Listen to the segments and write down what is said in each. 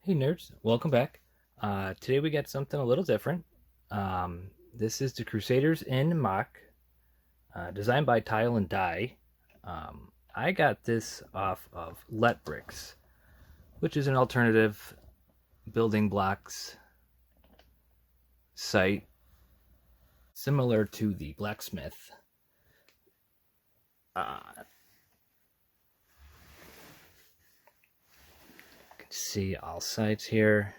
Hey nerds, welcome back. Today we got something a little different. This is the Crusaders in MOC, designed by Tile and Die. I got this off of Letbricks, which is an alternative building blocks site similar to the blacksmith. You can see all sides here.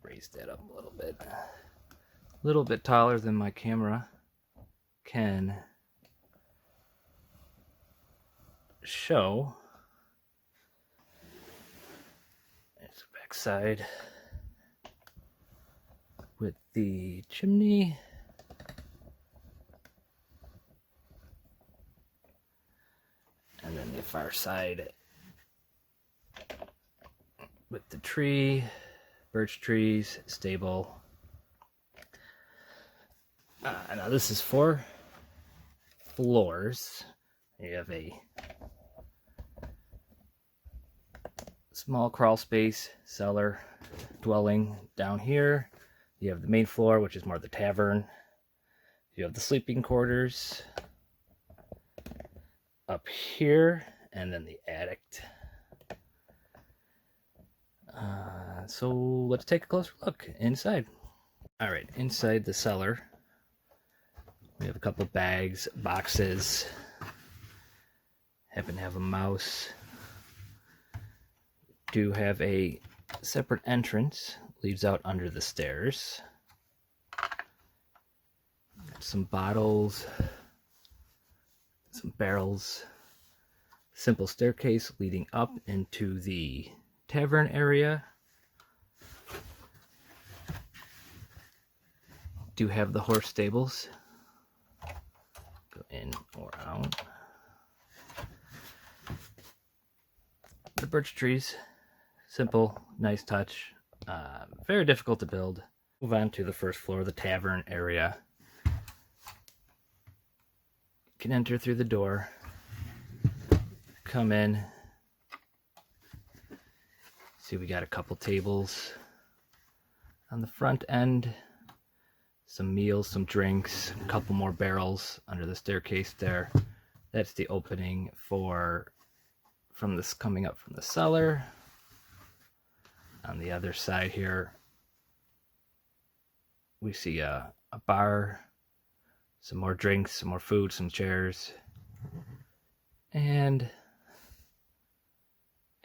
Raise that up a little bit taller than my camera can show. There's the back side with the chimney. And then the far side with the tree, birch trees, stable. Now this is 4 floors. You have a small crawl space, cellar, dwelling down here. You have the main floor, which is more the tavern. You have the sleeping quarters up here, and then the attic. So let's take a closer look inside. All right, inside the cellar, we have a couple bags, boxes. Happen to have a mouse. Do have a separate entrance, leads out under the stairs. Got some bottles, some barrels, simple staircase leading up into the tavern area. Do have the horse stables. Go in or out. The birch trees, simple, nice touch. Very difficult to build. Move on to the first floor, the tavern area. You can enter through the door. Come in. See, we got a couple tables on the front end. Some meals, some drinks, a couple more barrels under the staircase there. That's the opening from this coming up from the cellar. On the other side here, we see a bar, some more drinks, some more food, some chairs, and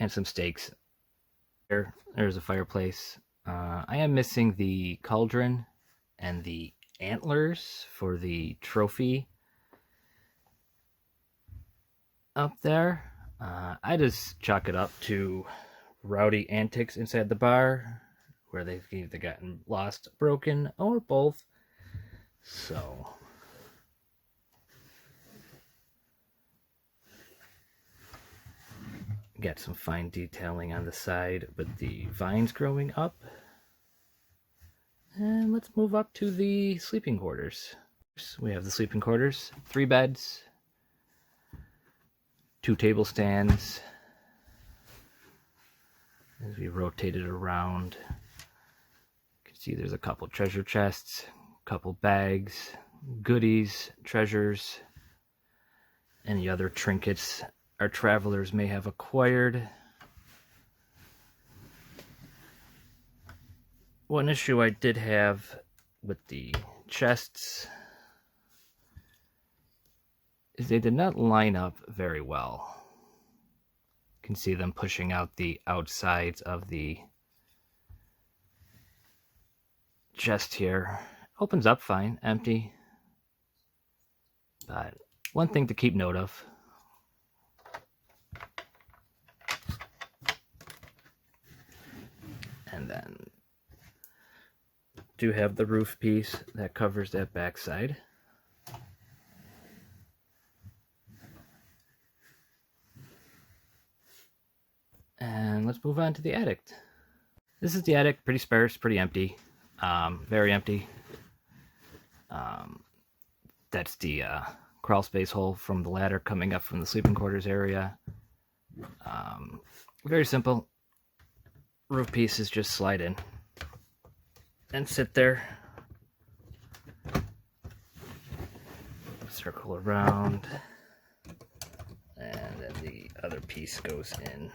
some steaks. There's a fireplace. I am missing the cauldron and the antlers for the trophy up there. I just chalk it up to rowdy antics inside the bar, where they've either gotten lost, broken, or both. So got some fine detailing on the side with the vines growing up. And let's move up to the sleeping quarters. We have the sleeping quarters, 3 beds, 2 table stands. As we rotate it around, you can see there's a couple treasure chests, a couple bags, goodies, treasures, any other trinkets our travelers may have acquired. One issue I did have with the chests is they did not line up very well. You can see them pushing out the outsides of the chest here. Opens up fine, empty. But one thing to keep note of. And then do have the roof piece that covers that backside. And let's move on to the attic. This is the attic, pretty sparse, pretty empty, very empty. That's the crawl space hole from the ladder coming up from the sleeping quarters area. Very simple. roof pieces just slide in and sit there. Circle around, and then the other piece goes in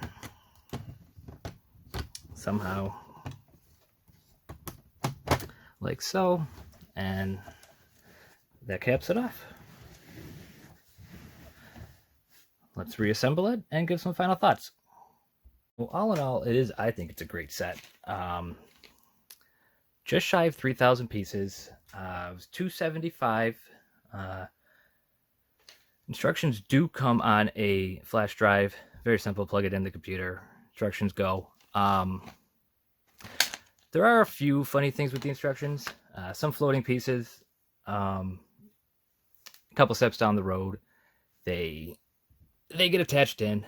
somehow, like so, and that caps it off. Let's reassemble it and give some final thoughts. Well, all in all, I think it's a great set. Just shy of 3,000 pieces. It was $275. Instructions do come on a flash drive. Very simple, plug it in the computer. Instructions go. There are a few funny things with the instructions. Some floating pieces. A couple steps down the road, they get attached in.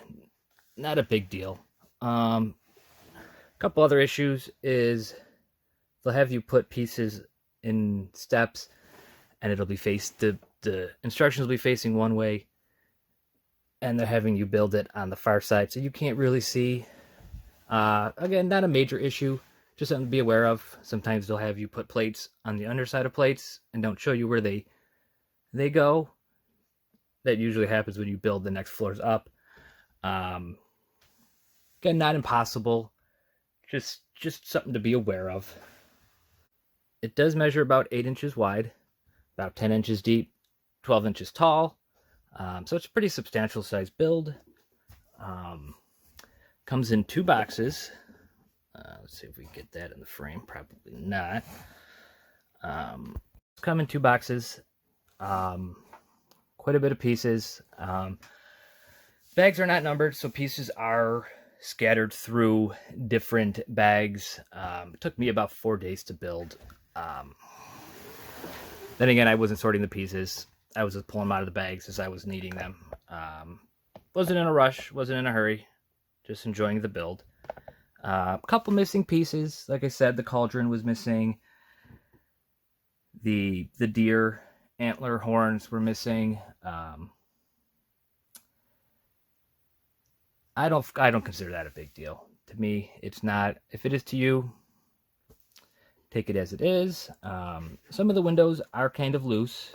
Not a big deal. A couple other issues is they'll have you put pieces in steps, and it'll be faced the instructions will be facing one way, and they're having you build it on the far side, so you can't really see. Again, not a major issue, just something to be aware of. Sometimes they'll have you put plates on the underside of plates and don't show you where they go. That usually happens when you build the next floors up. Again, not impossible, just something to be aware of. It does measure about 8 inches wide, about 10 inches deep, 12 inches tall. So it's a pretty substantial size build. Comes in 2 boxes. Let's see if we can get that in the frame. Probably not. It's come in 2 boxes. Quite a bit of pieces. Bags are not numbered, so pieces are scattered through different bags. It took me about 4 days to build. Then again, I wasn't sorting the pieces. I was just pulling them out of the bags as I was needing them. Wasn't in a rush, wasn't in a hurry, just enjoying the build. A couple missing pieces. Like I said, the cauldron was missing. The deer antler horns were missing. I don't consider that a big deal. To me, it's not. If it is to you, take it as it is. Some of the windows are kind of loose.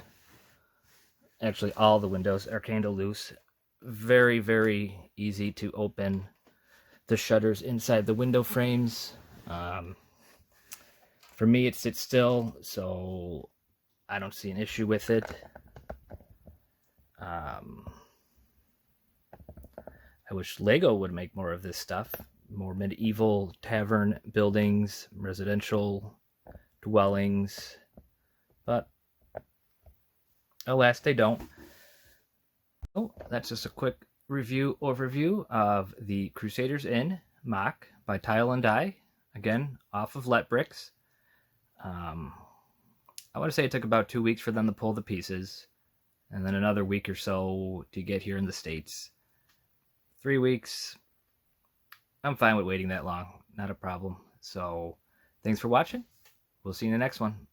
Actually, all the windows are kind of loose. Very, very easy to open the shutters inside the window frames. For me, it sits still, so I don't see an issue with it. I wish Lego would make more of this stuff. More medieval tavern buildings, residential dwellings. But alas, they don't. Oh, that's just a quick overview of the Crusaders Inn MOC by Tile and Die. Again, off of Letbricks. I want to say it took about 2 weeks for them to pull the pieces, and then another week or so to get here in the States. 3 weeks. I'm fine with waiting that long. Not a problem. So, thanks for watching. We'll see you in the next one.